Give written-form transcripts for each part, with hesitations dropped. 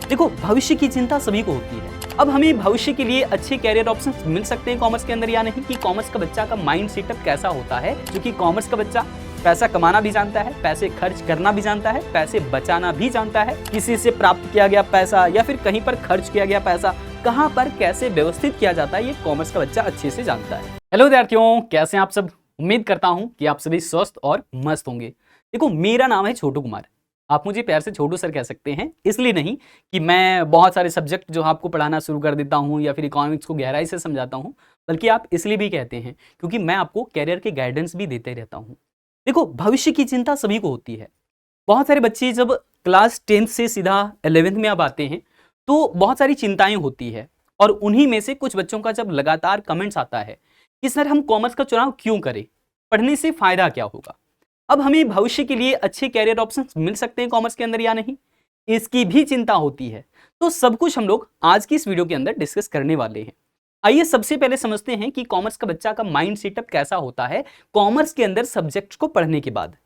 देखो, भविष्य की चिंता सभी को होती है। अब हमें भविष्य के लिए अच्छे कैरियर ऑप्शंस मिल सकते हैं कॉमर्स के अंदर या नहीं, कि कॉमर्स का बच्चा का माइंड सेटअप कैसा होता है, क्योंकि कॉमर्स का बच्चा पैसा कमाना भी जानता है, पैसे खर्च करना भी जानता है, पैसे बचाना भी जानता है, किसी से प्राप्त किया गया पैसा या फिर कहीं पर खर्च किया गया पैसा कहां पर कैसे व्यवस्थित किया जाता है, ये कॉमर्स का बच्चा अच्छे से जानता है। हेलो विद्यार्थियों, कैसे हैं आप सब? उम्मीद करता हूं कि आप सभी स्वस्थ और मस्त होंगे। देखो, मेरा नाम है छोटू कुमार। आप मुझे प्यार से छोटू सर कह सकते हैं, इसलिए नहीं कि मैं बहुत सारे सब्जेक्ट जो आपको पढ़ाना शुरू कर देता हूं या फिर इकोनॉमिक्स को गहराई से समझाता हूं, बल्कि आप इसलिए भी कहते हैं क्योंकि मैं आपको कैरियर के गाइडेंस भी देते रहता हूं। देखो, भविष्य की चिंता सभी को होती है। बहुत सारे बच्चे जब क्लास 10th से सीधा 11th में अब आते हैं तो बहुत सारी चिंताएं होती है, और उन्हीं में से कुछ बच्चों का जब लगातार कमेंट्स आता है कि सर हम कॉमर्स का चुनाव क्यों करें, पढ़ने से फायदा क्या होगा। अब हमें भविष्य के लिए अच्छे कैरियर ऑप्शंस मिल सकते हैं कॉमर्स के अंदर या नहीं, इसकी भी चिंता होती है। तो सब कुछ हम लोग आज की इस वीडियो के अंदर डिस्कस करने वाले हैं। आइए सबसे पहले समझते हैं कि कॉमर्स का बच्चा का माइंड सेटअप कैसा होता है कॉमर्स के अंदर सब्जेक्ट्स को पढ़ने के बाद।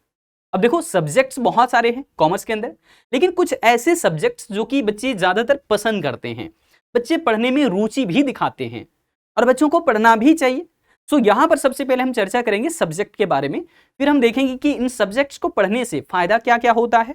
अब देखो, सब्जेक्ट्स बहुत सारे हैं कॉमर्स के अंदर, लेकिन कुछ ऐसे सब्जेक्ट्स जो कि बच्चे ज्यादातर पसंद करते हैं, बच्चे पढ़ने में रुचि भी दिखाते हैं और बच्चों को पढ़ना भी चाहिए। सो यहां पर सबसे पहले हम चर्चा करेंगे सब्जेक्ट के बारे में, फिर हम देखेंगे कि इन सब्जेक्ट्स को पढ़ने से फायदा क्या क्या होता है,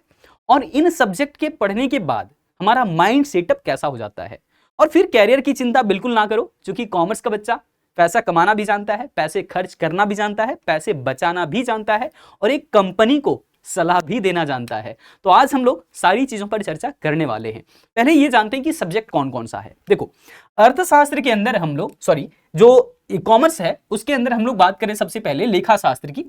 और इन सब्जेक्ट के पढ़ने के बाद हमारा माइंड सेटअप कैसा हो जाता है। और फिर कैरियर की चिंता बिल्कुल ना करो, क्योंकि कॉमर्स का बच्चा पैसा कमाना भी जानता है, पैसे खर्च करना भी जानता है, पैसे बचाना भी जानता है, और एक कंपनी को सलाह भी देना जानता है। तो आज हम लोग सारी चीजों पर चर्चा करने वाले हैं। पहले ये जानते हैं कि सब्जेक्ट कौन कौन सा है। देखो, अर्थशास्त्र के अंदर हम लोग जो कॉमर्स है उसके अंदर हम लोग बात करें सबसे पहले लेखा शास्त्र की,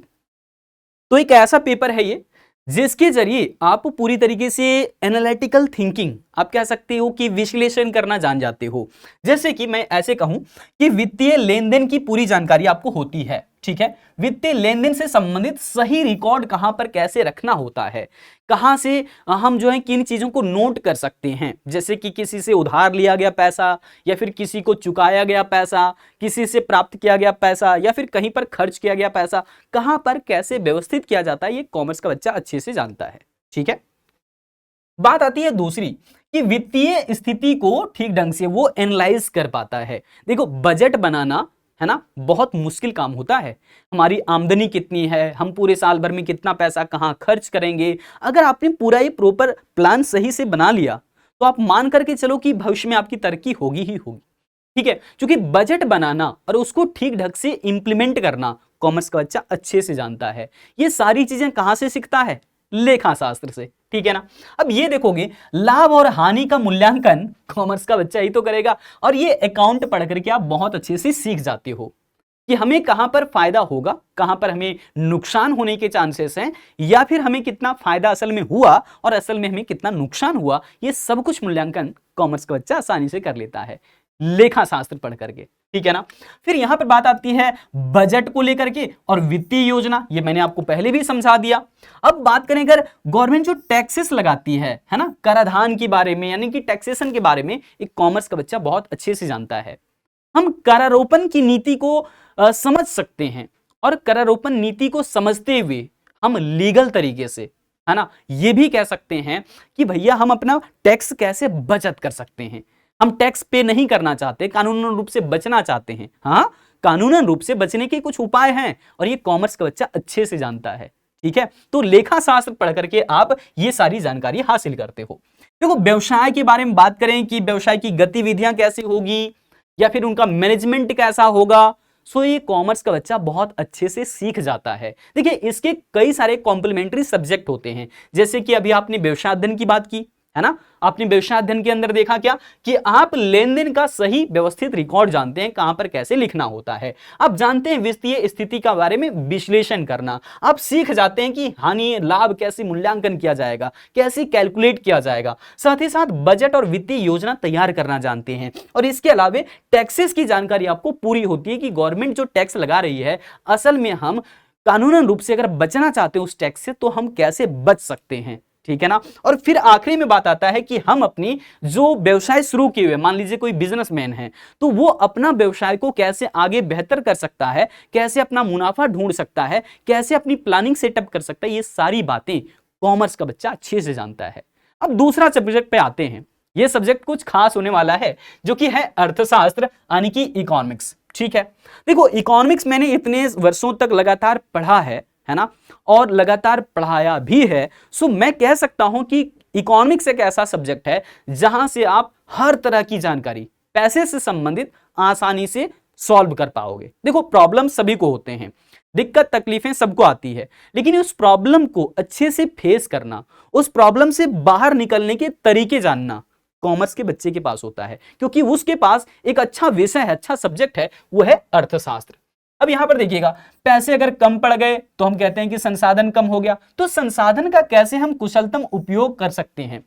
तो एक ऐसा पेपर है ये जिसके जरिए आप पूरी तरीके से एनालिटिकल थिंकिंग, आप कह सकते हो कि विश्लेषण करना जान जाते हो। जैसे कि मैं ऐसे कहूं कि वित्तीय लेन देन की पूरी जानकारी आपको होती है, ठीक है। वित्तीय लेन देन से संबंधित सही रिकॉर्ड कहां पर कैसे रखना होता है, कहां से हम जो है किन चीजों को नोट कर सकते हैं, जैसे कि किसी से उधार लिया गया पैसा या फिर किसी को चुकाया गया पैसा, किसी से प्राप्त किया गया पैसा या फिर कहीं पर खर्च किया गया पैसा, कहां पर कैसे व्यवस्थित किया जाता है, ये कॉमर्स का बच्चा अच्छे से जानता है, ठीक है। बात आती है दूसरी कि वित्तीय स्थिति को ठीक ढंग से वो एनालाइज कर पाता है। देखो, बजट बनाना है ना, बहुत मुश्किल काम होता है। हमारी आमदनी कितनी है, हम पूरे साल भर में कितना पैसा कहां खर्च करेंगे, अगर आपने पूरा ये प्रॉपर प्लान सही से बना लिया तो आप मान करके चलो कि भविष्य में आपकी तरक्की होगी ही होगी, ठीक है। क्योंकि बजट बनाना और उसको ठीक ढंग से इंप्लीमेंट करना कॉमर्स का बच्चा अच्छे से जानता है। ये सारी चीजें कहां से सीखता है? लेखा शास्त्र से, ठीक है ना। अब ये देखोगे, लाभ और हानि का मूल्यांकन कॉमर्स का बच्चा ही तो करेगा, और ये अकाउंट पढ़ करके आप बहुत अच्छे से सीख जाते हो कि हमें कहां पर फायदा होगा, कहां पर हमें नुकसान होने के चांसेस हैं, या फिर हमें कितना फायदा असल में हुआ और असल में हमें कितना नुकसान हुआ। ये सब कुछ मूल्यांकन कॉमर्स का बच्चा आसानी से कर लेता है लेखा शास्त्र पढ़ करके, ठीक है ना। फिर यहां पर बात आती है बजट को लेकर के और वित्तीय योजना, ये मैंने आपको पहले भी समझा दिया। अब बात करें अगर गवर्नमेंट जो टैक्सेस लगाती है ना, कराधान के बारे में, यानी कि टैक्सेशन के बारे में, एक कॉमर्स का बच्चा बहुत अच्छे से जानता है। हम करारोपण की नीति को समझ सकते हैं, और करारोपण नीति को समझते हुए हम लीगल तरीके से, है ना, ये भी कह सकते हैं कि भैया हम अपना टैक्स कैसे बचत कर सकते हैं। हम टैक्स पे नहीं करना चाहते, कानूनन रूप से बचना चाहते हैं। हाँ, कानूनन रूप से बचने के कुछ उपाय हैं, और ये कॉमर्स का बच्चा अच्छे से जानता है, ठीक है। तो लेखा शास्त्र पढ़ करके आप ये सारी जानकारी हासिल करते हो। देखो, व्यवसाय के बारे में बात करें कि व्यवसाय की गतिविधियां कैसी होगी या फिर उनका मैनेजमेंट कैसा होगा, सो ये कॉमर्स का बच्चा बहुत अच्छे से सीख जाता है। देखिए, इसके कई सारे कॉम्प्लीमेंट्री सब्जेक्ट होते हैं, जैसे कि अभी आपने व्यवसाय अध्ययन की बात की, है ना। आपने व्यवसाय अध्ययन के अंदर देखा क्या कि आप लेन देन का सही व्यवस्थित रिकॉर्ड जानते हैं, कहां पर कैसे लिखना होता है। आप जानते हैं वित्तीय स्थिति के बारे में विश्लेषण करना, आप सीख जाते हैं कि हानि लाभ कैसे मूल्यांकन किया जाएगा, कैसे कैलकुलेट किया जाएगा। साथ ही साथ बजट और वित्तीय योजना तैयार करना जानते हैं, और इसके अलावा टैक्सेस की जानकारी आपको पूरी होती है कि गवर्नमेंट जो टैक्स लगा रही है, असल में हम कानूनन रूप से अगर बचना चाहते हैं उस टैक्स से, तो हम कैसे बच सकते हैं, ठीक है ना। और फिर आखिरी में बात आता है कि हम अपनी जो व्यवसाय शुरू किए हुए, मान लीजिए कोई बिजनेसमैन है, तो वो अपना व्यवसाय को कैसे आगे बेहतर कर सकता है, कैसे अपना मुनाफा ढूंढ सकता है, कैसे अपनी प्लानिंग सेटअप कर सकता है, ये सारी बातें कॉमर्स का बच्चा अच्छे से जानता है। अब दूसरा सब्जेक्ट पे आते हैं, ये सब्जेक्ट कुछ खास होने वाला है, जो कि है अर्थशास्त्र यानी कि इकोनॉमिक्स। ठीक है, देखो इकोनॉमिक्स मैंने इतने वर्षों तक लगातार पढ़ा है ना, और लगातार पढ़ाया भी है। सो मैं कह सकता हूं कि इकोनॉमिक्स एक ऐसा सब्जेक्ट है जहां से आप हर तरह की जानकारी पैसे से संबंधित आसानी से सॉल्व कर पाओगे। देखो प्रॉब्लम सभी को होते हैं, दिक्कत तकलीफें सबको आती है, लेकिन उस प्रॉब्लम को अच्छे से फेस करना, उस प्रॉब्लम से बाहर निकलने के तरीके जानना कॉमर्स के बच्चे के पास होता है, क्योंकि उसके पास एक अच्छा विषय है, अच्छा सब्जेक्ट है, वो है अर्थशास्त्र। अब यहां पर देखिएगा, पैसे अगर कम पड़ गए तो हम कहते हैं कि संसाधन कम हो गया। तो संसाधन का कैसे हम कुशलतम उपयोग कर सकते हैं,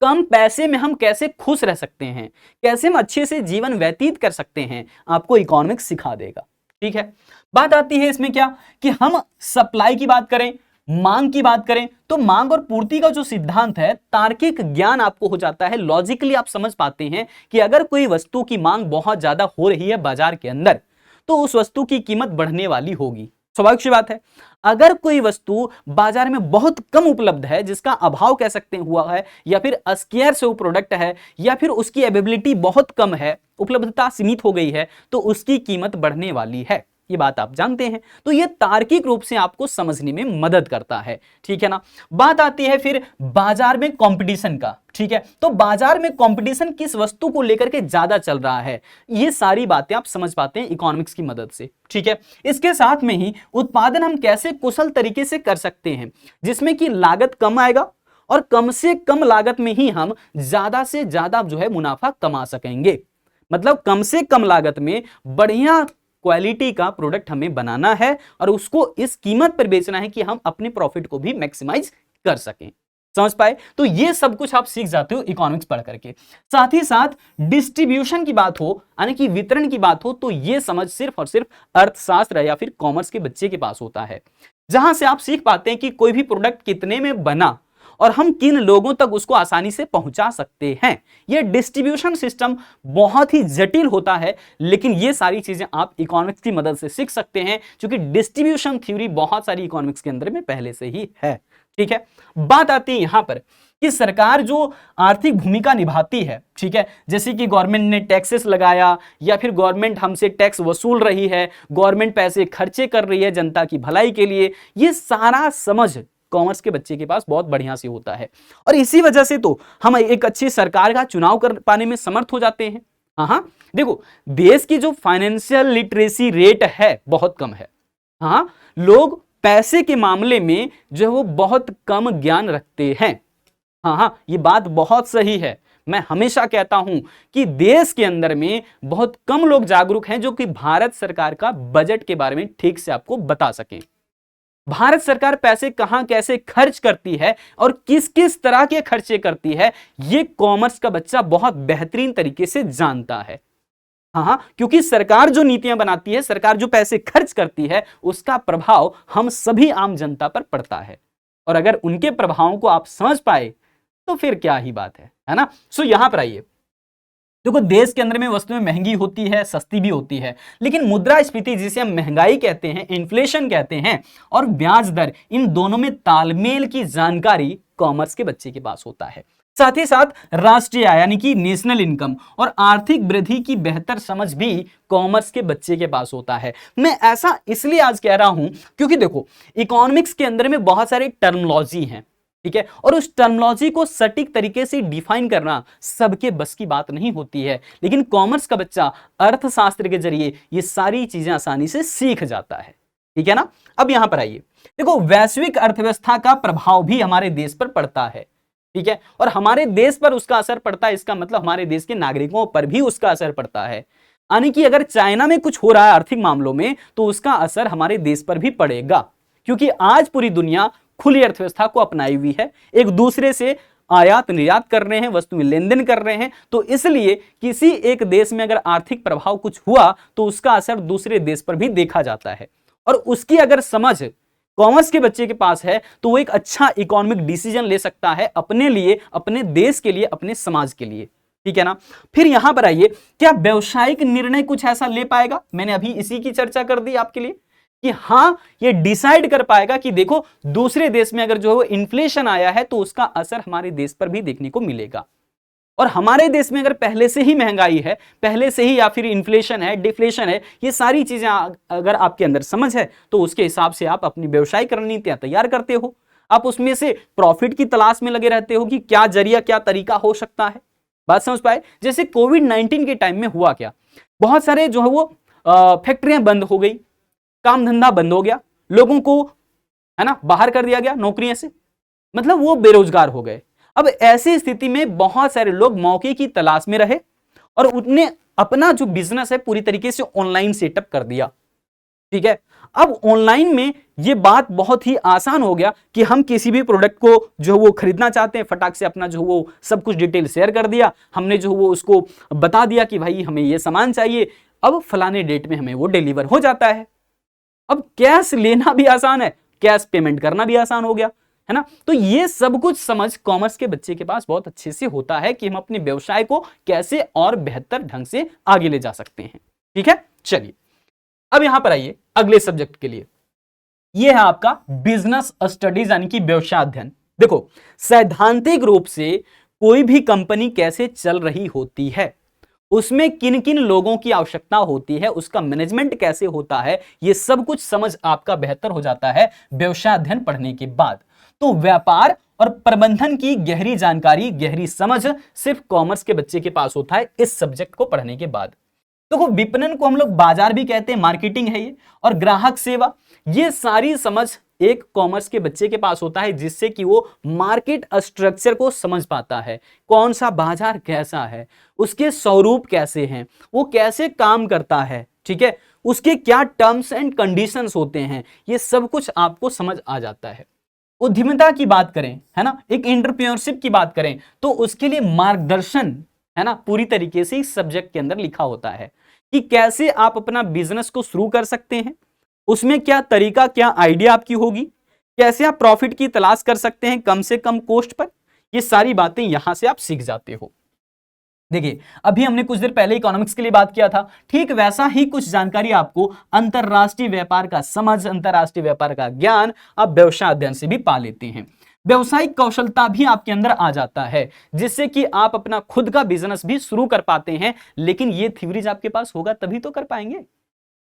कम पैसे में हम कैसे खुश रह सकते हैं, कैसे हम अच्छे से जीवन व्यतीत कर सकते हैं, आपको इकोनॉमिक्स सिखा देगा। ठीक है, बात आती है इसमें क्या कि हम सप्लाई की बात करें, मांग की बात करें, तो मांग और पूर्ति का जो सिद्धांत है, तार्किक ज्ञान आपको हो जाता है, लॉजिकली आप समझ पाते हैं कि अगर कोई वस्तु की मांग बहुत ज्यादा हो रही है बाजार के अंदर, तो उस वस्तु की कीमत बढ़ने वाली होगी। स्वाभाविक सी बात है। अगर कोई वस्तु बाजार में बहुत कम उपलब्ध है, जिसका अभाव कह सकते हैं हुआ है, या फिर स्केर्स वो प्रोडक्ट है, या फिर उसकी अवेलेबिलिटी बहुत कम है, उपलब्धता सीमित हो गई है, तो उसकी कीमत बढ़ने वाली है। ये बात आप जानते हैं, तो ये तार्किक रूप से आपको समझने में मदद करता है। ठीक है ना। बात आती है फिर बाजार में कंपटीशन का। ठीक है, तो बाजार में कंपटीशन किस वस्तु को लेकर के ज्यादा चल रहा है, ये सारी बातें आप समझ पाते हैं इकोनॉमिक्स की मदद से। ठीक है, इसके साथ में ही उत्पादन हम कैसे कुशल तरीके से कर सकते हैं, जिसमें कि लागत कम आएगा और कम से कम लागत में ही हम ज्यादा से ज्यादा जो है मुनाफा कमा सकेंगे। मतलब कम से कम लागत में बढ़िया क्वालिटी का प्रोडक्ट हमें बनाना है और उसको इस कीमत पर बेचना है कि हम अपने प्रॉफिट को भी मैक्सिमाइज कर सकें। समझ पाए? तो ये सब कुछ आप सीख जाते हो इकोनॉमिक्स पढ़ करके। साथ ही साथ डिस्ट्रीब्यूशन की बात हो, यानी कि वितरण की बात हो, तो ये समझ सिर्फ और सिर्फ अर्थशास्त्र या फिर कॉमर्स के बच्चे के पास होता है, जहां से आप सीख पाते हैं कि कोई भी प्रोडक्ट कितने में बना और हम किन लोगों तक उसको आसानी से पहुंचा सकते हैं। यह डिस्ट्रीब्यूशन सिस्टम बहुत ही जटिल होता है, लेकिन ये सारी चीजें आप इकोनॉमिक्स की मदद से सीख सकते हैं, क्योंकि डिस्ट्रीब्यूशन थ्योरी बहुत सारी इकोनॉमिक्स के अंदर में पहले से ही है। ठीक है, बात आती है यहां पर कि सरकार जो आर्थिक भूमिका निभाती है, ठीक है, जैसे कि गवर्नमेंट ने टैक्सेस लगाया या फिर गवर्नमेंट हमसे टैक्स वसूल रही है, गवर्नमेंट पैसे खर्चे कर रही है जनता की भलाई के लिए, ये सारा समझ कॉमर्स के बच्चे के पास बहुत बढ़िया से होता है। और इसी वजह से तो हम एक अच्छी सरकार का चुनाव कर पाने में समर्थ हो जाते हैं। हाँ, देखो देश की जो फाइनेंशियल लिटरेसी रेट है बहुत कम है। हाँ, लोग पैसे के मामले में जो है वो बहुत कम ज्ञान रखते हैं। हाँ, ये बात बहुत सही है। मैं हमेशा कहता हूं कि देश के अंदर में बहुत कम लोग जागरूक हैं जो कि भारत सरकार का बजट के बारे में ठीक से आपको बता सकें। भारत सरकार पैसे कहां कैसे खर्च करती है और किस किस तरह के खर्चे करती है, यह कॉमर्स का बच्चा बहुत बेहतरीन तरीके से जानता है। हाँ, क्योंकि सरकार जो नीतियां बनाती है, सरकार जो पैसे खर्च करती है, उसका प्रभाव हम सभी आम जनता पर पड़ता है। और अगर उनके प्रभावों को आप समझ पाए तो फिर क्या ही बात है ना। सो यहां पर आइए, देखो देश के अंदर में वस्तुएं महंगी होती है, सस्ती भी होती है, लेकिन मुद्रास्फीति जिसे हम महंगाई कहते हैं, इन्फ्लेशन कहते हैं, और ब्याज दर, इन दोनों में तालमेल की जानकारी कॉमर्स के बच्चे के पास होता है। साथ ही साथ राष्ट्रीय आय यानी कि नेशनल इनकम और आर्थिक वृद्धि की बेहतर समझ भी कॉमर्स के बच्चे के पास होता है। मैं ऐसा इसलिए आज कह रहा हूं क्योंकि देखो इकोनॉमिक्स के अंदर में बहुत सारे टर्मिनोलॉजी हैं, ठीक है, और उस टर्मिनोलॉजी को सटीक तरीके से डिफाइन करना सबके बस की बात नहीं होती है, लेकिन कॉमर्स का बच्चा अर्थशास्त्र के जरिए ये सारी चीजें आसानी से सीख जाता है। ठीक है ना। अब यहां पर आइए, देखो वैश्विक अर्थव्यवस्था का प्रभाव भी हमारे देश पर पड़ता है, ठीक है, और हमारे देश पर उसका असर पड़ता है, इसका मतलब हमारे देश के नागरिकों पर भी उसका असर पड़ता है। यानी कि अगर चाइना में कुछ हो रहा है आर्थिक मामलों में, तो उसका असर हमारे देश पर भी पड़ेगा, क्योंकि आज पूरी दुनिया खुली अर्थव्यवस्था को अपनाई हुई है, एक दूसरे से आयात निर्यात कर रहे हैं, वस्तुएं लेन देन कर रहे हैं, तो इसलिए किसी एक देश में अगर आर्थिक प्रभाव कुछ हुआ तो उसका असर दूसरे देश पर भी देखा जाता है। और उसकी अगर समझ कॉमर्स के बच्चे के पास है तो वो एक अच्छा इकोनॉमिक डिसीजन ले सकता है अपने लिए, अपने देश के लिए, अपने समाज के लिए। ठीक है ना। फिर यहां पर आइए, क्या व्यवसायिक निर्णय कुछ ऐसा ले पाएगा? मैंने अभी इसी की चर्चा कर दी आपके लिए कि हां, ये डिसाइड कर पाएगा कि देखो दूसरे देश में अगर जो है इन्फ्लेशन आया है तो उसका असर हमारे देश पर भी देखने को मिलेगा। और हमारे देश में अगर पहले से ही महंगाई है, पहले से ही या फिर इन्फ्लेशन है, डिफ्लेशन है, ये सारी चीजें अगर आपके अंदर समझ है तो उसके हिसाब से आप अपनी व्यवसायिक रणनीतियां तैयार करते हो। आप उसमें से प्रॉफिट की तलाश में लगे रहते हो कि क्या जरिया, क्या तरीका हो सकता है। बात समझ पाए? जैसे कोविड-19 के टाइम में हुआ क्या, बहुत सारे जो है वो फैक्ट्रियां बंद हो गई, काम धंधा बंद हो गया, लोगों को है ना बाहर कर दिया गया नौकरियों से, मतलब वो बेरोजगार हो गए। अब ऐसी स्थिति में बहुत सारे लोग मौके की तलाश में रहे और उन्हें अपना जो बिजनेस है पूरी तरीके से ऑनलाइन सेटअप कर दिया। ठीक है, अब ऑनलाइन में ये बात बहुत ही आसान हो गया कि हम किसी भी प्रोडक्ट को जो वो खरीदना चाहते हैं, फटाक से अपना जो वो सब कुछ डिटेल शेयर कर दिया, हमने जो वो उसको बता दिया कि भाई हमें ये सामान चाहिए, अब फलाने डेट में हमें वो डिलीवर हो जाता है। अब कैश लेना भी आसान है, कैश पेमेंट करना भी आसान हो गया, है ना। तो ये सब कुछ समझ कॉमर्स के बच्चे के पास बहुत अच्छे से होता है कि हम अपने व्यवसाय को कैसे और बेहतर ढंग से आगे ले जा सकते हैं। ठीक है, चलिए अब यहां पर आइए अगले सब्जेक्ट के लिए। यह है आपका बिजनेस स्टडीज यानी कि व्यवसाय अध्ययन। देखो, सैद्धांतिक रूप से कोई भी कंपनी कैसे चल रही होती है, उसमें किन किन लोगों की आवश्यकता होती है, उसका मैनेजमेंट कैसे होता है, यह सब कुछ समझ आपका बेहतर हो जाता है व्यवसाय अध्ययन पढ़ने के बाद। तो व्यापार और प्रबंधन की गहरी जानकारी, गहरी समझ सिर्फ कॉमर्स के बच्चे के पास होता है इस सब्जेक्ट को पढ़ने के बाद। देखो, विपणन को हम लोग बाजार भी कहते हैं, मार्केटिंग है ये, और ग्राहक सेवा, ये सारी समझ एक कॉमर्स के बच्चे के पास होता है, जिससे कि वो मार्केट स्ट्रक्चर को समझ पाता है, कौन सा बाजार कैसा है, उसके स्वरूप कैसे हैं, वो कैसे काम करता है, ठीक है, उसके क्या टर्म्स एंड कंडीशंस होते हैं, ये सब कुछ आपको समझ आ जाता है। उद्यमिता की बात करें, है ना, एक एंटरप्रेन्योरशिप की बात करें, तो उसके लिए मार्गदर्शन, है ना, पूरी तरीके से इस सब्जेक्ट के अंदर लिखा होता है कि कैसे आप अपना बिजनेस को शुरू कर सकते हैं, उसमें क्या तरीका, क्या आइडिया आपकी होगी, कैसे आप प्रॉफिट की तलाश कर सकते हैं कम से कम कॉस्ट पर, ये सारी बातें यहां से आप सीख जाते हो। देखिए, अभी हमने कुछ देर पहले इकोनॉमिक्स के लिए बात किया था, ठीक वैसा ही कुछ जानकारी आपको अंतरराष्ट्रीय व्यापार का समझ, अंतरराष्ट्रीय व्यापार का ज्ञान आप व्यवसाय अध्ययन से भी पा लेते हैं। व्यवसायिक कौशलता भी आपके अंदर आ जाता है, जिससे कि आप अपना खुद का बिजनेस भी शुरू कर पाते हैं। लेकिन ये थ्योरीज आपके पास होगा तभी तो कर पाएंगे,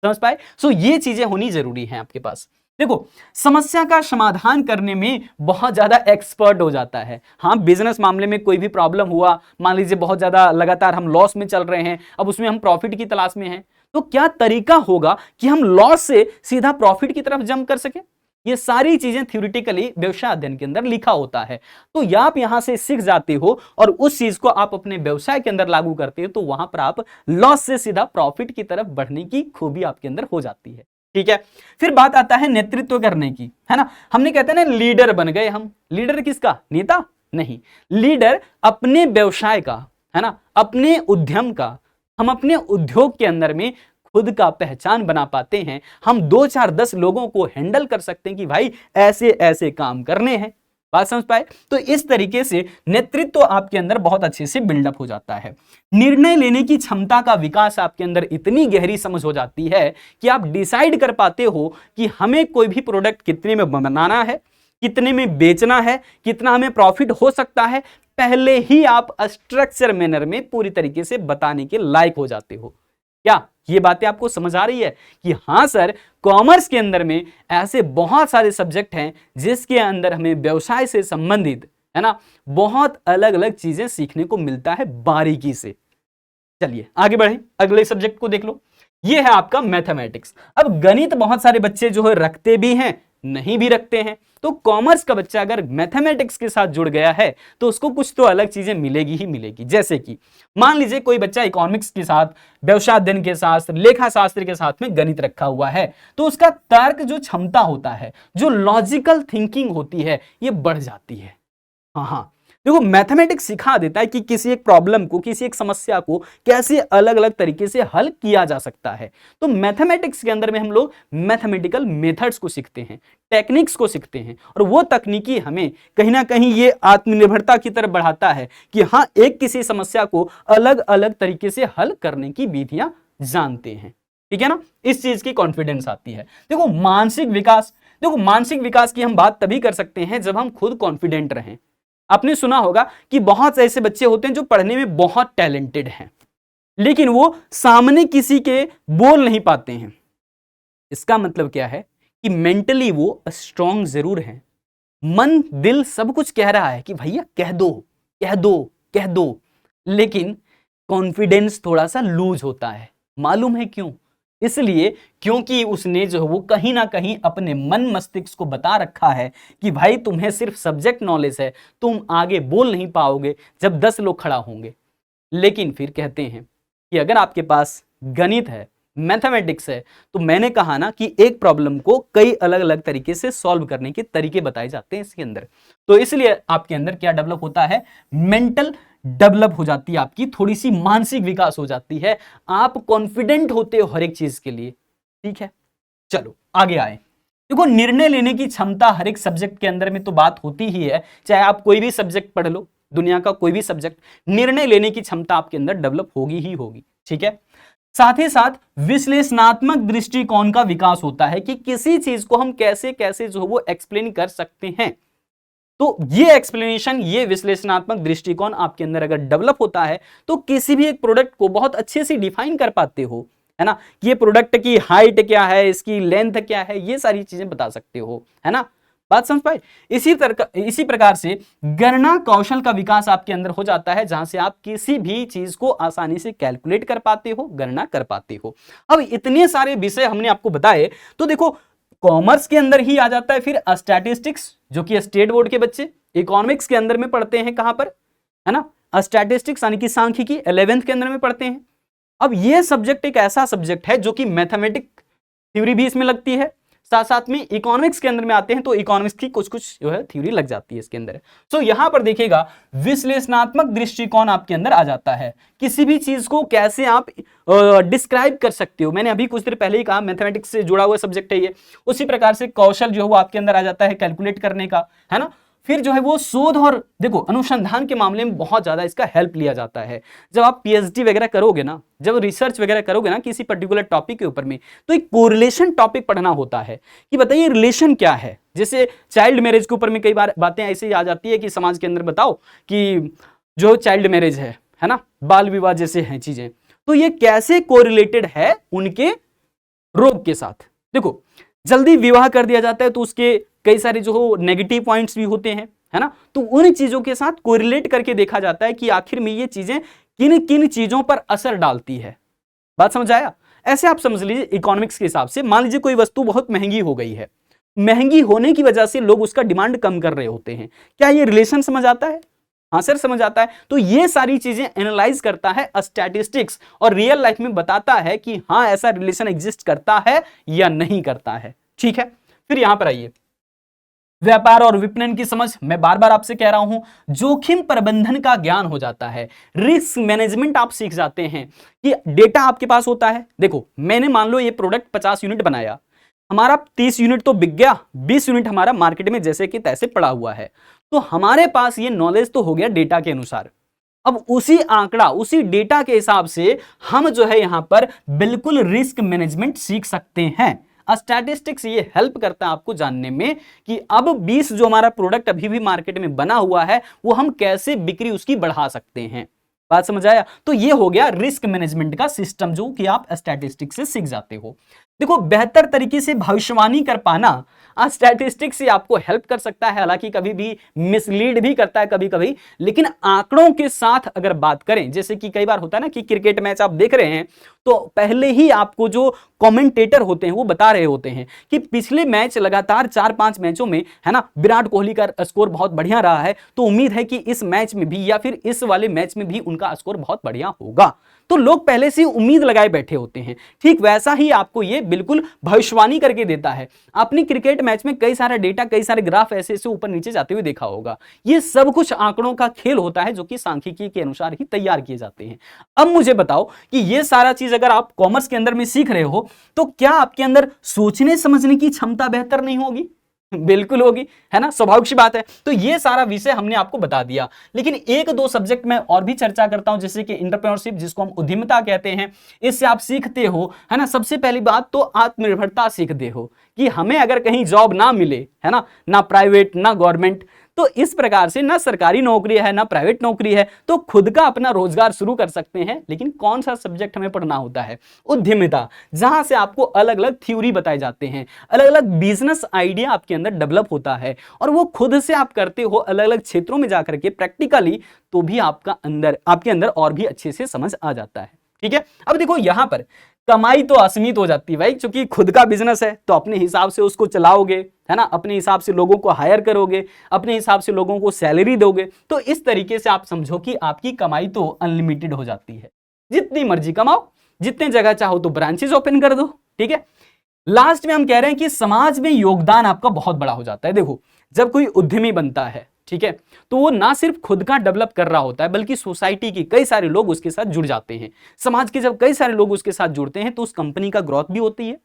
समझ पाए? सो ये चीजें होनी जरूरी हैं आपके पास। देखो, समस्या का समाधान करने में बहुत ज्यादा एक्सपर्ट हो जाता है। हाँ, बिजनेस मामले में कोई भी प्रॉब्लम हुआ, मान लीजिए बहुत ज्यादा लगातार हम लॉस में चल रहे हैं, अब उसमें हम प्रॉफिट की तलाश में हैं, तो क्या तरीका होगा कि हम लॉस से सीधा प्रॉफिट की तरफ जंप कर सके, ये सारी चीजें थ्योरेटिकली व्यवसाय अध्ययन के अंदर लिखा होता है। तो या आप यहां से सीख जाते हो और उस चीज को आप अपने व्यवसाय के अंदर लागू करते हो, तो वहां पर आप लॉस से सीधा प्रॉफिट की तरफ बढ़ने की खूबी आपके अंदर हो जाती है। ठीक है, फिर बात आता है नेतृत्व करने की, है ना। हमने कहते हैं ना लीडर बन गए हम। लीडर किसका? नेता नहीं, लीडर अपने व्यवसाय का, है ना, अपने उद्यम का। हम अपने उद्योग के अंदर में खुद का पहचान बना पाते हैं, हम 2 4 10 लोगों को हैंडल कर सकते हैं कि भाई ऐसे ऐसे काम करने हैं। बात समझ पाए? तो इस तरीके से नेतृत्व आपके अंदर बहुत अच्छे से बिल्डअप हो जाता है। निर्णय लेने की क्षमता का विकास आपके अंदर इतनी गहरी समझ हो जाती है कि आप डिसाइड कर पाते हो कि हमें कोई भी प्रोडक्ट कितने में बनाना है, कितने में बेचना है, कितना हमें प्रॉफिट हो सकता है, पहले ही आप स्ट्रक्चर मैनर में पूरी तरीके से बताने के लायक हो जाते हो। क्या ये बातें आपको समझ आ रही है कि हाँ सर, कॉमर्स के अंदर में ऐसे बहुत सारे सब्जेक्ट हैं जिसके अंदर हमें व्यवसाय से संबंधित, है ना, बहुत अलग अलग चीजें सीखने को मिलता है बारीकी से। चलिए आगे बढ़े, अगले सब्जेक्ट को देख लो। ये है आपका मैथमेटिक्स। अब गणित बहुत सारे बच्चे जो है रखते भी हैं, नहीं भी रखते हैं। तो कॉमर्स का बच्चा अगर मैथमेटिक्स के साथ जुड़ गया है तो उसको कुछ तो अलग चीजें मिलेगी ही मिलेगी। जैसे कि मान लीजिए कोई बच्चा इकोनॉमिक्स के साथ, व्यवसाय अध्ययन के साथ, लेखा शास्त्र के साथ में गणित रखा हुआ है, तो उसका तर्क जो क्षमता होता है, जो लॉजिकल थिंकिंग होती है, ये बढ़ जाती है। हाँ, देखो मैथमेटिक्स सिखा देता है कि किसी एक प्रॉब्लम को, किसी एक समस्या को कैसे अलग अलग तरीके से हल किया जा सकता है। तो मैथमेटिक्स के अंदर में हम लोग मैथमेटिकल मेथड्स को सीखते हैं, टेक्निक्स को सीखते हैं, और वो तकनीकी हमें कहीं ना कहीं ये आत्मनिर्भरता की तरफ बढ़ाता है कि हाँ, एक किसी समस्या को अलग अलग तरीके से हल करने की विधियां जानते हैं। ठीक है ना, इस चीज की कॉन्फिडेंस आती है। देखो मानसिक विकास, देखो मानसिक विकास की हम बात तभी कर सकते हैं जब हम खुद कॉन्फिडेंट रहें। आपने सुना होगा कि बहुत ऐसे बच्चे होते हैं जो पढ़ने में बहुत टैलेंटेड हैं, लेकिन वो सामने किसी के बोल नहीं पाते हैं। इसका मतलब क्या है कि मेंटली वो स्ट्रांग जरूर हैं, मन दिल सब कुछ कह रहा है कि भैया कह दो कह दो कह दो, लेकिन कॉन्फिडेंस थोड़ा सा लूज होता है। मालूम है क्यों? इसलिए क्योंकि उसने जो है वो कहीं ना कहीं अपने मन मस्तिष्क को बता रखा है कि भाई तुम्हें सिर्फ सब्जेक्ट नॉलेज है, तुम आगे बोल नहीं पाओगे जब 10 लोग खड़ा होंगे। लेकिन फिर कहते हैं कि अगर आपके पास गणित है, मैथमेटिक्स है, तो मैंने कहा ना कि एक प्रॉब्लम को कई अलग अलग तरीके से सॉल्व करने के तरीके बताए जाते हैं इसके अंदर। तो इसलिए आपके अंदर क्या डेवलप होता है? मेंटल डेवलप हो जाती है, आपकी थोड़ी सी मानसिक विकास हो जाती है, आप कॉन्फिडेंट होते हो हर एक चीज के लिए। ठीक है, चलो आगे आए। देखो, निर्णय लेने की क्षमता हर एक सब्जेक्ट के अंदर में तो बात होती ही है, चाहे आप कोई भी सब्जेक्ट पढ़ लो, दुनिया का कोई भी सब्जेक्ट, निर्णय लेने की क्षमता आपके अंदर डेवलप होगी ही होगी। ठीक है, साथ ही साथ विश्लेषणात्मक दृष्टिकोण का विकास होता है कि किसी चीज को हम कैसे कैसे जो वो एक्सप्लेन कर सकते हैं। तो ये एक्सप्लेनेशन, ये विश्लेषणात्मक दृष्टिकोण आपके अंदर अगर डेवलप होता है तो किसी भी एक प्रोडक्ट को बहुत अच्छे से डिफाइन कर पाते हो, है ना, कि ये प्रोडक्ट की हाइट क्या है, इसकी लेंथ क्या है, ये सारी चीजें बता सकते हो, है ना। बात समझ पाए? इसी प्रकार से गणना कौशल का विकास आपके अंदर हो जाता है, जहां से आप किसी भी चीज को आसानी से कैलकुलेट कर पाते हो, गणना कर पाते हो। अब इतने सारे विषय हमने आपको बताए, तो देखो कॉमर्स के अंदर ही आ जाता है फिर स्टैटिस्टिक्स, जो कि स्टेट बोर्ड के बच्चे इकोनॉमिक्स के अंदर में पढ़ते हैं, कहां पर, है ना, स्टैटिस्टिक्स यानी कि सांख्यिकी 11th के अंदर में पढ़ते हैं। अब ये सब्जेक्ट एक ऐसा सब्जेक्ट है जो कि मैथमेटिक थ्योरी भी इसमें लगती है, साथ साथ में इकोनॉमिक्स के अंदर में आते हैं तो इकोनॉमिक्स की कुछ कुछ जो है थ्योरी लग जाती है इसके अंदर। सो यहां पर देखिएगा विश्लेषणात्मक दृष्टिकोण आपके अंदर आ जाता है, किसी भी चीज को कैसे आप डिस्क्राइब कर सकते हो। मैंने अभी कुछ देर पहले ही कहा मैथमेटिक्स से जुड़ा हुआ सब्जेक्ट है ये। उसी प्रकार से कौशल जो है वो आपके अंदर आ जाता है कैलकुलेट करने का, है ना। फिर जो है वो शोध और देखो अनुसंधान के मामले में बहुत ज्यादा इसका हेल्प लिया जाता है। जब आप पीएचडी वगैरह करोगे ना, जब रिसर्च वगैरह करोगे ना किसी पर्टिकुलर टॉपिक के ऊपर में, तो एक कोरिलेशन टॉपिक पढ़ना होता है कि बताइए रिलेशन क्या है। जैसे चाइल्ड मैरिज के ऊपर में कई बार बातें ऐसे ही आ जाती है कि समाज के अंदर बताओ कि जो चाइल्ड मैरिज है ना, बाल विवाह जैसे हैं चीजें, तो ये कैसे कोरिलेटेड है उनके रोग के साथ। देखो जल्दी विवाह कर दिया जाता है तो उसके कई सारे जो नेगेटिव पॉइंट्स भी होते हैं, है ना, तो उन चीजों के साथ कोरिलेट करके देखा जाता है कि आखिर में ये चीजें किन किन चीजों पर असर डालती है। बात समझ आया? ऐसे आप समझ लीजिए इकोनॉमिक्स के हिसाब से, मान लीजिए कोई वस्तु बहुत महंगी हो गई है, महंगी होने की वजह से लोग उसका डिमांड कम कर रहे होते हैं, क्या ये रिलेशन समझ आता है? हाँ सर समझ आता है। तो ये सारी चीजें एनालाइज करता है स्टैटिस्टिक्स और रियल लाइफ में बताता है कि हाँ ऐसा रिलेशन एग्जिस्ट करता है या नहीं करता है। ठीक है, फिर यहां पर आइए, व्यापार और विपणन की समझ, मैं बार बार आपसे कह रहा हूं, जोखिम प्रबंधन का ज्ञान हो जाता है, रिस्क मैनेजमेंट आप सीख जाते हैं कि डेटा आपके पास होता है। देखो मैंने मान लो ये प्रोडक्ट 50 यूनिट बनाया, हमारा 30 यूनिट तो बिक गया, 20 यूनिट हमारा मार्केट में जैसे कि तैसे पड़ा हुआ है, तो हमारे पास ये नॉलेज तो हो गया डेटा के अनुसार। अब उसी आंकड़ा, उसी डेटा के हिसाब से हम जो है यहां पर बिल्कुल रिस्क मैनेजमेंट सीख सकते हैं। स्टैटिस्टिक्स ये हेल्प करता है आपको जानने में कि अब 20 जो हमारा प्रोडक्ट अभी भी मार्केट में बना हुआ है वो हम कैसे बिक्री उसकी बढ़ा सकते हैं। बात समझ आया? तो ये हो गया रिस्क मैनेजमेंट का सिस्टम जो कि आप स्टैटिस्टिक्स से सीख जाते हो। देखो बेहतर तरीके से भविष्यवाणी कर पाना स्टैटिस्टिक्स से आपको हेल्प कर सकता है, हालांकि कभी भी मिसलीड भी करता है कभी कभी, लेकिन आंकड़ों के साथ अगर बात करें, जैसे कि कई बार होता है ना कि क्रिकेट मैच आप देख रहे हैं तो पहले ही आपको जो कमेंटेटर होते हैं वो बता रहे होते हैं कि पिछले मैच लगातार 4-5 मैचों में, है ना, विराट कोहली का स्कोर बहुत बढ़िया रहा है, तो उम्मीद है कि इस मैच में भी या फिर इस वाले मैच में भी उनका स्कोर बहुत बढ़िया होगा। तो लोग पहले से उम्मीद लगाए बैठे होते हैं। ठीक वैसा ही आपको ये बिल्कुल भविष्यवाणी करके देता है। आपने क्रिकेट मैच में कई सारा डेटा, कई सारे ग्राफ ऐसे ऐसे ऊपर नीचे जाते हुए देखा होगा। ये सब कुछ आंकड़ों का खेल होता है जो कि सांख्यिकी के अनुसार ही तैयार किए जाते हैं। अब मुझे बताओ कि ये सारा चीज अगर आप कॉमर्स के अंदर में सीख रहे हो तो क्या आपके अंदर सोचने समझने की क्षमता बेहतर नहीं होगी? बिल्कुल होगी, है ना, स्वाभाविक सी बात है। तो ये सारा विषय हमने आपको बता दिया, लेकिन एक दो सब्जेक्ट में और भी चर्चा करता हूं, जैसे कि एंटरप्रेन्योरशिप, जिसको हम उद्यमिता कहते हैं। इससे आप सीखते हो, है ना, सबसे पहली बात तो आत्मनिर्भरता सीखते हो कि हमें अगर कहीं जॉब ना मिले, है ना, ना प्राइवेट ना गवर्नमेंट, तो इस प्रकार से ना सरकारी नौकरी है ना प्राइवेट नौकरी है, तो खुद का अपना रोजगार शुरू कर सकते हैं। लेकिन कौन सा सब्जेक्ट हमें पढ़ना होता है? उद्यमिता, जहां से आपको अलग अलग थ्योरी बताए जाते हैं, अलग अलग बिजनेस आइडिया आपके अंदर डेवलप होता है और वो खुद से आप करते हो अलग अलग क्षेत्रों में जाकर के प्रैक्टिकली, तो भी आपके अंदर और भी अच्छे से समझ आ जाता है। ठीक है, अब देखो यहां पर कमाई तो असीमित हो जाती है भाई, क्योंकि खुद का बिजनेस है तो अपने हिसाब से उसको चलाओगे, है ना, अपने हिसाब से लोगों को हायर करोगे, अपने हिसाब से लोगों को सैलरी दोगे, तो इस तरीके से आप समझो कि आपकी कमाई तो अनलिमिटेड हो जाती है, जितनी मर्जी कमाओ, जितने जगह चाहो तो ब्रांचेस ओपन कर दो। ठीक है, लास्ट में हम कह रहे हैं कि समाज में योगदान आपका बहुत बड़ा हो जाता है। देखो जब कोई उद्यमी बनता है, ठीक है, तो वो ना सिर्फ खुद का डेवलप कर रहा होता है बल्कि सोसाइटी के कई सारे लोग उसके साथ जुड़ जाते हैं। समाज के जब कई सारे लोग उसके साथ जुड़ते हैं तो उस कंपनी का ग्रोथ भी होती है।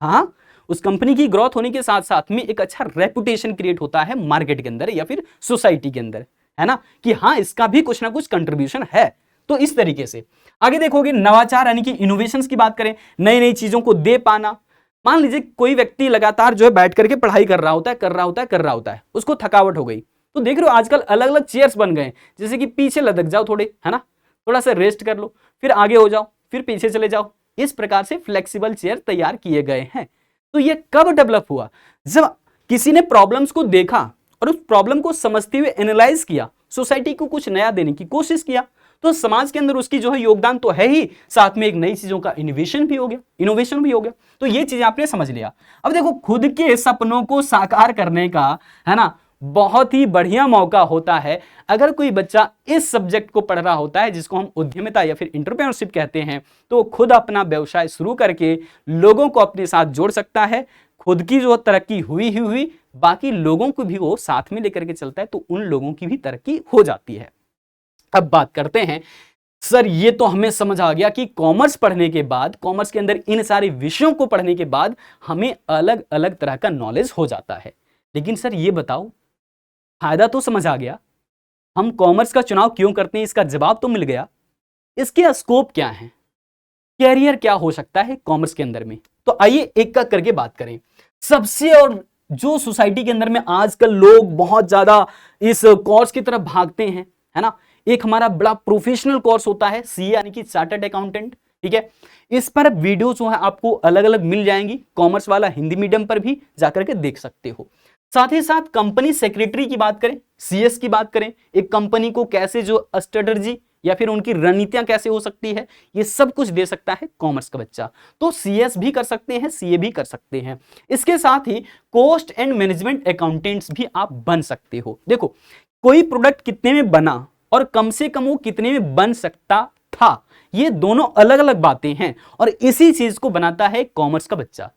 हाँ, उस कंपनी की ग्रोथ होने के साथ साथ में एक अच्छा रेपुटेशन क्रिएट होता है मार्केट के अंदर या फिर सोसाइटी के अंदर, है ना, कि हाँ इसका भी कुछ ना कुछ कंट्रीब्यूशन है। तो इस तरीके से आगे देखोगे नवाचार यानी कि इनोवेशंस की बात करें, नई नई चीजों को दे पाना। मान लीजिए कोई व्यक्ति लगातार जो है बैठ करके पढ़ाई कर रहा होता है, उसको थकावट हो गई, तो देख रहे हो आजकल अलग अलग चेयर्स बन गए, जैसे कि पीछे लटक जाओ थोड़े, है ना, थोड़ा सा रेस्ट कर लो, फिर आगे हो जाओ, फिर पीछे चले जाओ। इस प्रकार से फ्लेक्सिबल चेयर तैयार किए गए हैं। तो ये कब डेवलप हुआ? जब किसी ने प्रॉब्लम्स को देखा और उस प्रॉब्लम को समझते हुए एनालाइज किया, सोसाइटी को कुछ नया देने की कोशिश किया, तो समाज के अंदर उसकी जो है योगदान तो है ही, साथ में एक नई चीजों का इनोवेशन भी हो गया। तो ये चीजें आपने समझ लिया। अब देखो खुद के सपनों को साकार करने का, है ना, बहुत ही बढ़िया मौका होता है अगर कोई बच्चा इस सब्जेक्ट को पढ़ रहा होता है जिसको हम उद्यमिता या फिर एंटरप्रेन्योरशिप कहते हैं। तो खुद अपना व्यवसाय शुरू करके लोगों को अपने साथ जोड़ सकता है, खुद की जो तरक्की हुई बाकी लोगों को भी वो साथ में लेकर के चलता है, तो उन लोगों की भी तरक्की हो जाती है। अब बात करते हैं, सर ये तो हमें समझ आ गया कि कॉमर्स पढ़ने के बाद, कॉमर्स के अंदर इन सारे विषयों को पढ़ने के बाद हमें अलग अलग तरह का नॉलेज हो जाता है, लेकिन सर ये बताओ फायदा तो समझ आ गया, हम कॉमर्स का चुनाव क्यों करते हैं इसका जवाब तो मिल गया, इसके स्कोप क्या है, कैरियर क्या हो सकता है कॉमर्स के अंदर में? तो आइए एक एक करके बात करें। सबसे और जो सोसाइटी के अंदर में आजकल लोग बहुत ज्यादा इस कोर्स की तरफ भागते हैं, है ना, एक हमारा बड़ा प्रोफेशनल कोर्स होता है सीए यानी कि चार्टर्ड अकाउंटेंट। ठीक है, इस पर वीडियो जो है आपको अलग अलग मिल जाएंगी, कॉमर्स वाला हिंदी मीडियम पर भी जाकर के देख सकते हो। साथ ही साथ कंपनी सेक्रेटरी की बात करें, सीएस की बात करें, एक कंपनी को कैसे जो स्ट्रेटजी या फिर उनकी रणनीतियां कैसे हो सकती है, ये सब कुछ दे सकता है कॉमर्स का बच्चा। तो सीएस भी कर सकते हैं, सीए भी कर सकते हैं। इसके साथ ही कॉस्ट एंड मैनेजमेंट अकाउंटेंट्स भी आप बन सकते हो। देखो कोई प्रोडक्ट कितने में बना और कम से कम वो कितने में बन सकता था, ये दोनों अलग अलग बातें हैं और इसी चीज को बनाता है कॉमर्स का बच्चा।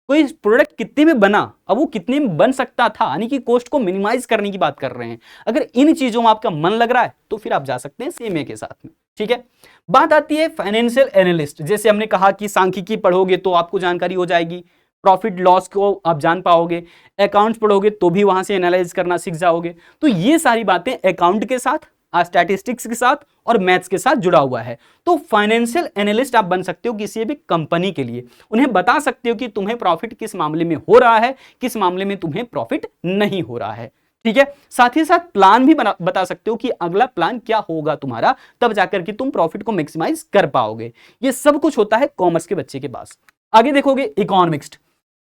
कोई प्रोडक्ट कितने में बना, अब वो कितने में बन सकता था, यानी कि कॉस्ट को मिनिमाइज करने की बात कर रहे हैं। अगर इन चीजों में आपका मन लग रहा है तो फिर आप जा सकते हैं सीएमए के साथ में। ठीक है, बात आती है फाइनेंशियल एनालिस्ट। जैसे हमने कहा कि सांख्यिकी पढ़ोगे तो आपको जानकारी हो जाएगी, प्रॉफिट लॉस को आप जान पाओगे, अकाउंट्स पढ़ोगे तो भी वहां से एनालाइज करना सीख जाओगे। तो ये सारी बातें अकाउंट के साथ, स्टैटिस्टिक्स के साथ और मैथ्स के साथ जुड़ा हुआ है। तो फाइनेंशियल एनालिस्ट आप बन सकते हो किसी भी कंपनी के लिए, उन्हें बता सकते हो कि तुम्हें प्रॉफिट किस मामले में हो रहा है, किस मामले में तुम्हें प्रॉफिट नहीं हो रहा है। ठीक है, साथ ही साथ प्लान भी बता सकते हो कि अगला प्लान क्या होगा तुम्हारा, तब जाकर के तुम प्रॉफिट को मैक्सिमाइज कर पाओगे। ये सब कुछ होता है कॉमर्स के बच्चे के पास। आगे देखोगे इकोनॉमिक्स,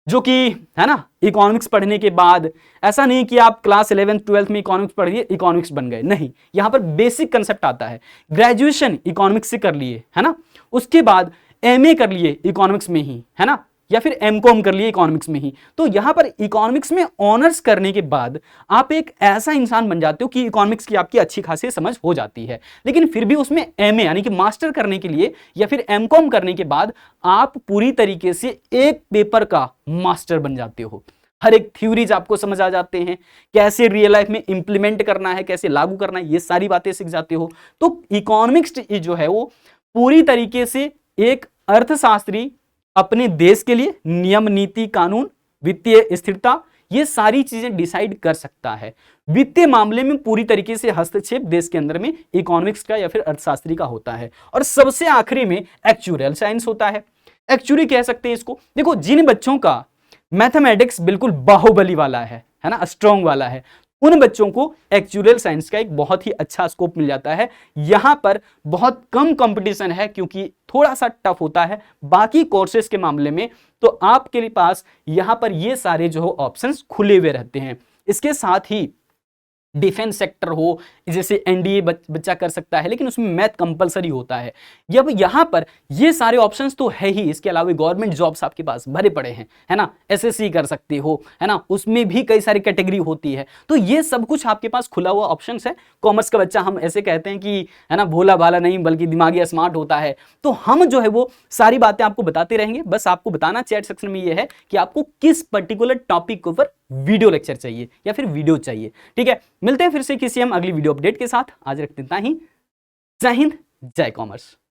जो कि है ना, इकोनॉमिक्स पढ़ने के बाद ऐसा नहीं कि आप क्लास 11th 12th में इकोनॉमिक्स पढ़िए इकोनॉमिक्स बन गए, नहीं, यहां पर बेसिक कंसेप्ट आता है। ग्रेजुएशन इकोनॉमिक्स से कर लिए, है ना, उसके बाद एमए कर लिए इकोनॉमिक्स में ही, है ना, या फिर एमकॉम कर लिए इकोनॉमिक्स में ही। तो यहां पर इकोनॉमिक्स में ऑनर्स करने के बाद आप एक ऐसा इंसान बन जाते हो कि इकोनॉमिक्स की आपकी अच्छी खासी समझ हो जाती है, लेकिन फिर भी उसमें एमए यानी कि मास्टर करने के लिए या फिर एमकॉम करने के बाद आप पूरी तरीके से एक पेपर का मास्टर बन जाते हो। हर एक थ्योरीज आपको समझ आ जाते हैं, कैसे रियल लाइफ में इंप्लीमेंट करना है, कैसे लागू करना है, ये सारी बातें सीख जाते हो। तो इकोनॉमिक्स जो है वो पूरी तरीके से एक अर्थशास्त्री अपने देश के लिए नियम, नीति, कानून, वित्तीय स्थिरता, ये सारी चीजें डिसाइड कर सकता है। वित्तीय मामले में पूरी तरीके से हस्तक्षेप देश के अंदर में इकोनॉमिक्स का या फिर अर्थशास्त्री का होता है। और सबसे आखिरी में एक्चुरियल साइंस होता है, एक्चुअली कह सकते हैं इसको। देखो जिन बच्चों का मैथमेटिक्स बिल्कुल बाहुबली वाला है ना, स्ट्रॉन्ग वाला है, उन बच्चों को एक्चुअल साइंस का एक बहुत ही अच्छा स्कोप मिल जाता है। यहां पर बहुत कम कंपटीशन है क्योंकि थोड़ा सा टफ होता है बाकी कोर्सेज के मामले में, तो आपके पास यहां पर ये सारे जो ऑप्शंस खुले हुए रहते हैं। इसके साथ ही डिफेंस सेक्टर हो, जैसे एनडीए बच्चा कर सकता है, लेकिन उसमें मैथ कंपलसरी होता है। अब यहां पर ये सारे ऑप्शंस तो है ही, इसके अलावा गवर्नमेंट जॉब्स आपके पास भरे पड़े हैं, है ना, एसएससी कर सकते हो, है ना, उसमें भी कई सारी कैटेगरी होती है। तो ये सब कुछ आपके पास खुला हुआ ऑप्शंस है। कॉमर्स का बच्चा, हम ऐसे कहते हैं कि है ना, भोला भाला नहीं बल्कि दिमागी स्मार्ट होता है। तो हम जो है वो सारी बातें आपको बताते रहेंगे। बस आपको बताना चैट सेक्शन में ये है कि आपको किस पर्टिकुलर टॉपिक के ऊपर वीडियो लेक्चर चाहिए या फिर वीडियो चाहिए। ठीक है, मिलते हैं फिर से किसी हम अगली वीडियो अपडेट के साथ। आज रखते इतना ही। जय हिंद, जय कॉमर्स।